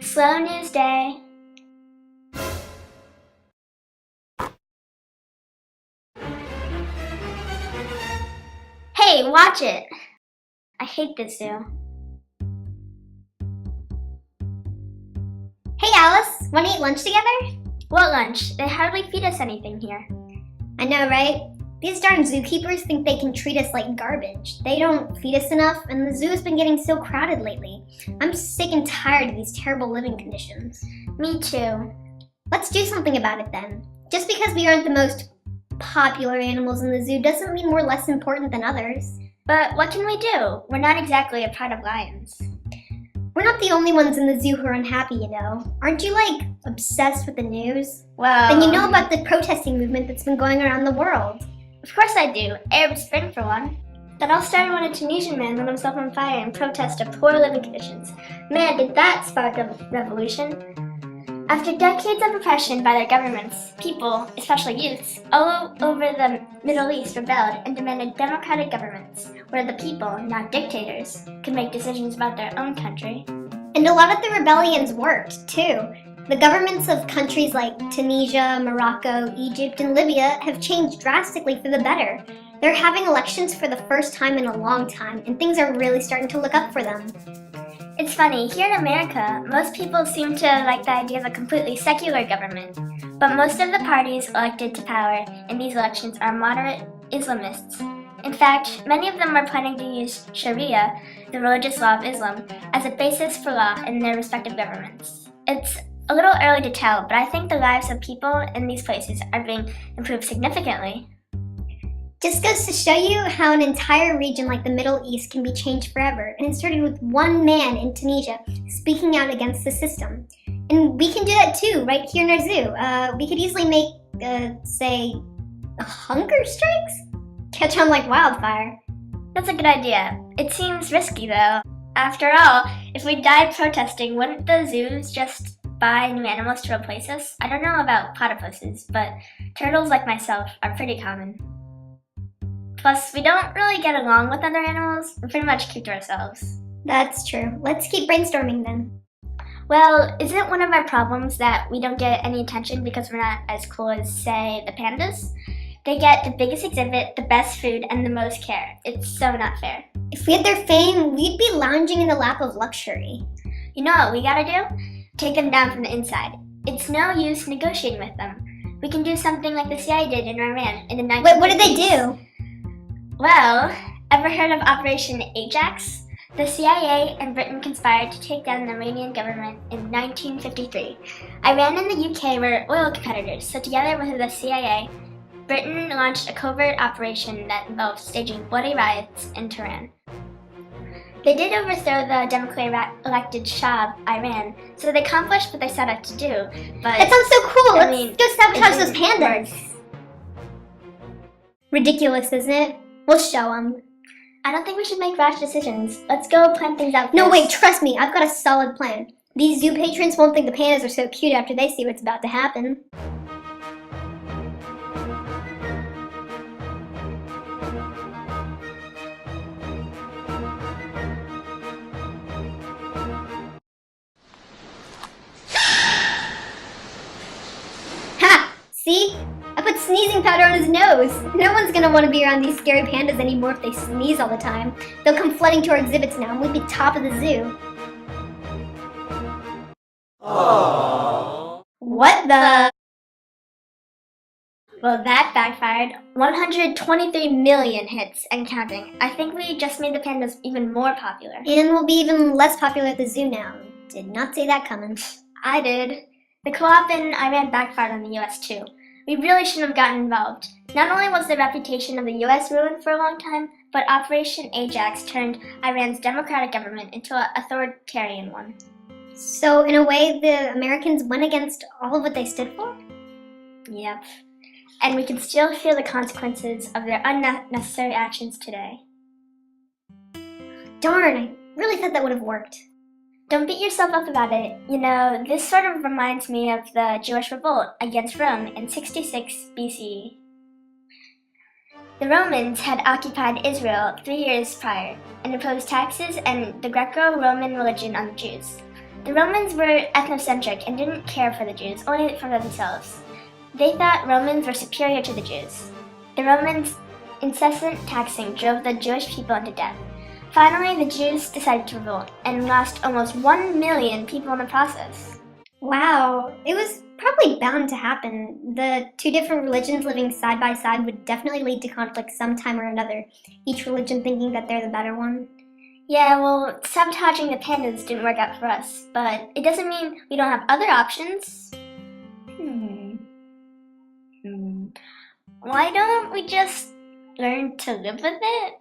Slow news day. Hey, watch it! I hate this zoo. Hey Alice, wanna eat lunch together? What lunch? They hardly feed us anything here. I know, right? These darn zookeepers think they can treat us like garbage. They don't feed us enough, and the zoo has been getting so crowded lately. I'm sick and tired of these terrible living conditions. Me too. Let's do something about it then. Just because we aren't the most popular animals in the zoo doesn't mean we're less important than others. But what can we do? We're not exactly a pride of lions. We're not the only ones in the zoo who are unhappy, you know. Aren't you, obsessed with the news? Well... Then you know about the protesting movement that's been going around the world. Of course I do. Arab Spring for one. That all started when a Tunisian man lit himself on fire in protest of poor living conditions. Man, did that spark a revolution. After decades of oppression by their governments, people, especially youths, all over the Middle East rebelled and demanded democratic governments, where the people, not dictators, could make decisions about their own country. And a lot of the rebellions worked, too. The governments of countries like Tunisia, Morocco, Egypt, and Libya have changed drastically for the better. They're having elections for the first time in a long time, and things are really starting to look up for them. It's funny, here in America, most people seem to like the idea of a completely secular government, but most of the parties elected to power in these elections are moderate Islamists. In fact, many of them are planning to use Sharia, the religious law of Islam, as a basis for law in their respective governments. It's a little early to tell, but I think the lives of people in these places are being improved significantly. Just goes to show you how an entire region like the Middle East can be changed forever, and it started with one man in Tunisia speaking out against the system. And we can do that too, right here in our zoo. We could easily make, say, hunger strikes? Catch on like wildfire. That's a good idea. It seems risky though. After all, if we died protesting, wouldn't the zoos just buy new animals to replace us? I don't know about platypuses, but turtles like myself are pretty common. Plus, we don't really get along with other animals. We pretty much keep to ourselves. That's true. Let's keep brainstorming then. Well, isn't one of our problems that we don't get any attention because we're not as cool as, say, the pandas? They get the biggest exhibit, the best food, and the most care. It's so not fair. If we had their fame, we'd be lounging in the lap of luxury. You know what we gotta do? Take them down from the inside. It's no use negotiating with them. We can do something like the C.I.A. did in Iran in the 1950s. Wait, what did they do? Well, ever heard of Operation Ajax? The CIA and Britain conspired to take down the Iranian government in 1953. Iran and the UK were oil competitors, so together with the CIA, Britain launched a covert operation that involved staging bloody riots in Tehran. They did overthrow the democratically elected Shah of Iran, so they accomplished what they set out to do, but... That sounds so cool! I Let's go sabotage those pandas! Ridiculous, isn't it? We'll show them. I don't think we should make rash decisions. Let's go plan things out first. No, wait, trust me, I've got a solid plan. These zoo patrons won't think the pandas are so cute after they see what's about to happen. Ha! See? I put sneezing powder on his nose. No one's gonna want to be around these scary pandas anymore if they sneeze all the time. They'll come flooding to our exhibits now and we'd be top of the zoo. Aww. What the? Well, that backfired. 123 million hits and counting. I think we just made the pandas even more popular. And we'll be even less popular at the zoo now. Did not see that coming. I did. The co-op in Iran backfired on the US too. We really shouldn't have gotten involved. Not only was the reputation of the US ruined for a long time, but Operation Ajax turned Iran's democratic government into an authoritarian one. So in a way, the Americans went against all of what they stood for? Yep. And we can still feel the consequences of their unnecessary actions today. Darn, I really thought that would have worked. Don't beat yourself up about it. You know, this sort of reminds me of the Jewish revolt against Rome in 66 BCE. The Romans had occupied Israel 3 years prior and imposed taxes and the Greco-Roman religion on the Jews. The Romans were ethnocentric and didn't care for the Jews, only for themselves. They thought Romans were superior to the Jews. The Romans' incessant taxing drove the Jewish people into debt. Finally, the Jews decided to revolt and lost almost 1 million people in the process. Wow, it was probably bound to happen. The two different religions living side by side would definitely lead to conflict sometime or another, each religion thinking that they're the better one. Yeah, well, sabotaging the pandas didn't work out for us, but it doesn't mean we don't have other options. Why don't we just learn to live with it?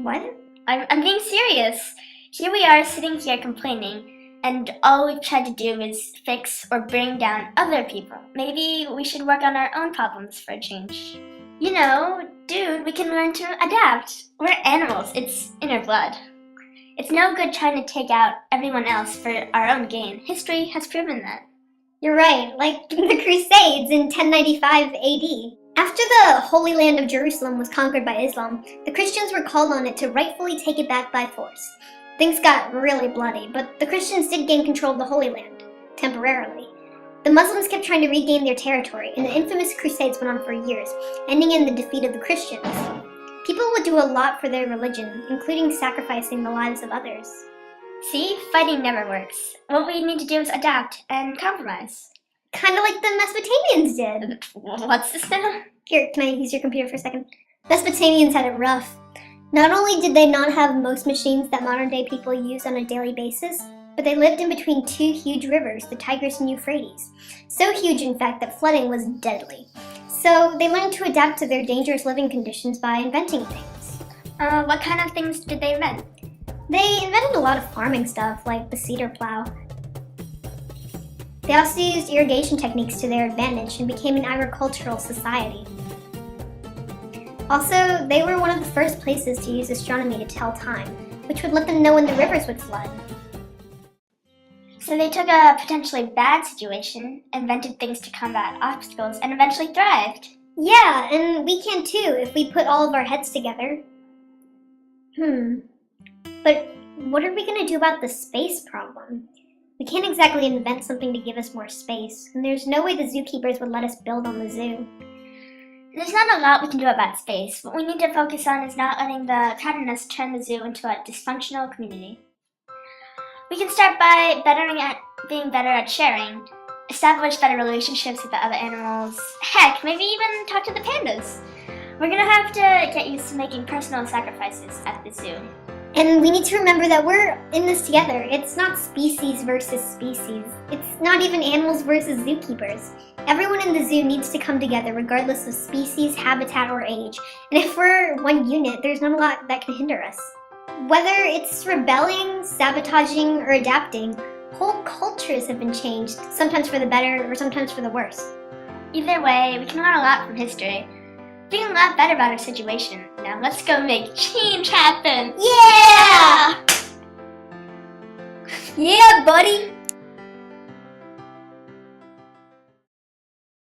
What? I'm being serious. Here we are sitting here complaining, and all we've tried to do is fix or bring down other people. Maybe we should work on our own problems for a change. You know, dude, we can learn to adapt. We're animals. It's in our blood. It's no good trying to take out everyone else for our own gain. History has proven that. You're right, like the Crusades in 1095 AD. After the Holy Land of Jerusalem was conquered by Islam, the Christians were called on it to rightfully take it back by force. Things got really bloody, but the Christians did gain control of the Holy Land, temporarily. The Muslims kept trying to regain their territory, and the infamous Crusades went on for years, ending in the defeat of the Christians. People would do a lot for their religion, including sacrificing the lives of others. See, fighting never works. What we need to do is adapt and compromise. Kind of like the Mesopotamians did. What's this now? Here, can I use your computer for a second? Mesopotamians had it rough. Not only did they not have most machines that modern-day people use on a daily basis, but they lived in between two huge rivers, the Tigris and Euphrates. So huge, in fact, that flooding was deadly. So they learned to adapt to their dangerous living conditions by inventing things. What kind of things did they invent? They invented a lot of farming stuff, like the cedar plow. They also used irrigation techniques to their advantage and became an agricultural society. Also, they were one of the first places to use astronomy to tell time, which would let them know when the rivers would flood. So they took a potentially bad situation, invented things to combat obstacles, and eventually thrived. Yeah, and we can too if we put all of our heads together. But what are we going to do about the space problem? We can't exactly invent something to give us more space, and there's no way the zookeepers would let us build on the zoo. There's not a lot we can do about space. What we need to focus on is not letting the crowdedness turn the zoo into a dysfunctional community. We can start by being better at sharing, establish better relationships with the other animals, heck, maybe even talk to the pandas. We're gonna have to get used to making personal sacrifices at the zoo. And we need to remember that we're in this together. It's not species versus species. It's not even animals versus zookeepers. Everyone in the zoo needs to come together regardless of species, habitat, or age. And if we're one unit, there's not a lot that can hinder us. Whether it's rebelling, sabotaging, or adapting, whole cultures have been changed, sometimes for the better or sometimes for the worse. Either way, we can learn a lot from history. Feeling a lot better about our situation. Now let's go make change happen! Yeah! Yeah, buddy!